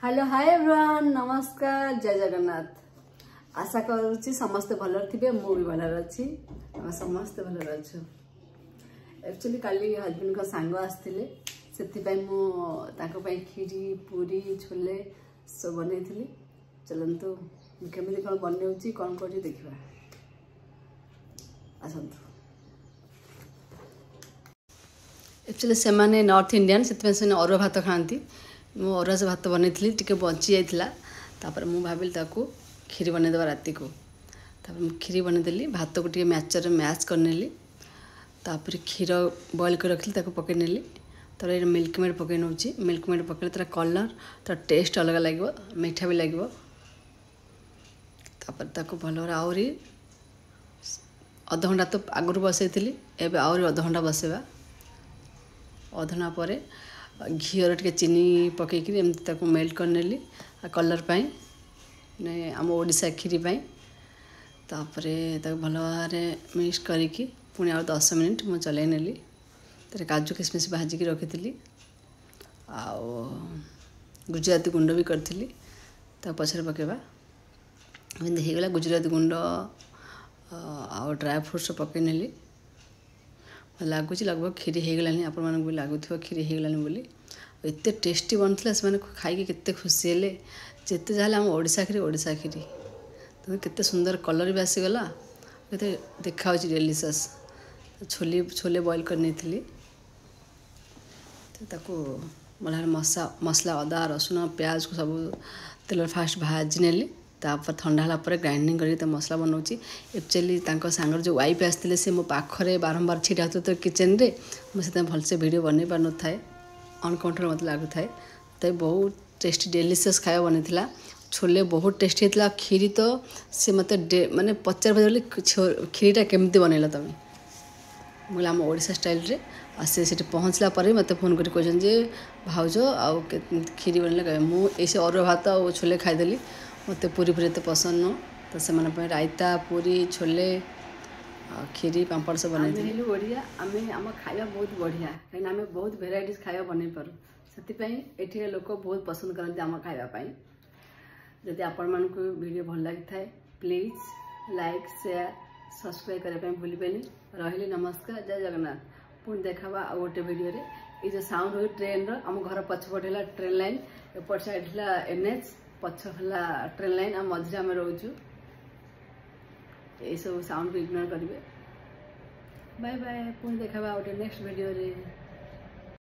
Hello hi everyone नमस्कार जय जगन्नाथ। आशा करुच्ची समस्ते भल थे मु भी भल अच्छी समस्ते भल अच्छु। एक्चुअली काली हजबैंड का सांग आसते से खीरी पूरी छोले सब बनई चलतु केमी कौन बनऊँगी कौन कर देखा आसतु। एक्चुअली से माने नॉर्थ इंडियन से अरुआ भात खाती मु अरुआ से भात बनई टी बची जाता मु भाविली ताकू खीरी बनईदेवा राति को खीरी बनईदेली भात को टी मैचर मैच करनेली क्षीर बॉयल कर रखी पकई नेली तर मिल्क मेड पकई नौ मिल्क मेड पकड़े तार कलर तार टेस्ट अलग लगे मीठा भी लगे भल आहरी अध घंटा तो आगुरी बसई एवं आहरी अध घंटा बसवा अधना पर घीर टे चीनी पकईकि एमती मेल्ट करनेली कलर पाई आम ओडिशा खीरी पाई भल भाव मिक्स करी पुणी आ 10 मिनिट मुझे चलाई नेली तर काजू किशमिश भाजिकी रखी गुजराती गुंड भी करी पछरे पकेबा होगला गुजराती गुंड आ ड्राई फ्रूट्स पकई नेली लगुच लगभग खीरी होगलानी आपण मानक भी लगुव खीरी होगलानी बोली एत टेस्टी बनता से खाई के खुशी हेले जिते जहाँ आम ओडिशा खीरी तो केते सुंदर कलर भी आसीगला के देखा डेलीशियस छोले छोले बॉयल कर नहीं भल मसला अदा रसुण प्याज को सब तेल फास्ट भाजी नेली ठंडा है ग्राइंडिंग कर मसला बनाऊँगी। एक्चुअली सांगर जो वाइफ आसते से मो पाखरे बारंबार छिटा होते तो किचन रे मुझे भलसे वीडियो बन पार न था अनकंफर्टेबल मत लगु था तो बहुत टेस्टी डेलीशियस खाया बनई छोले बहुत टेस्टी होता खीरी तो सी मत माने पचार बजे खीरीटा केमती बनैला तुम बोले आम ओडिशा स्टाइल रे से पहुँचला मत फोन कर कहते भाउज आ खीरी बनला कहे मुझे अरुआ भात और छोले खाईदेली मत पूरी पूरी एत पसंद नुह तो से रायता पूरी छोले खीरी पापड़ सब बनई बढ़िया आम खाଇବା बहुत बढ़िया कहीं आम बहुत भेराइट खाଇବା बनई पारू से लोक बहुत पसंद करते आम खावाई। जदि आपण मानक वीडियो भल लगी था प्लीज लाइक शेयर सब्सक्राइब करने भूलें। रही नमस्कार जय जगन्नाथ पुणी देखा आ गोटे वीडियो रे ये जो साउंड हुई ट्रेन आम घर पछपटे है ट्रेन लाइन एपट साइड है NH पछ है ट्रेन लाइन आ मझे आम रोचु ये सब साउंड को इग्नोर करेंगे। बाय बाय पुणी देखा गोटे नेक्स्ट वीडियो रे।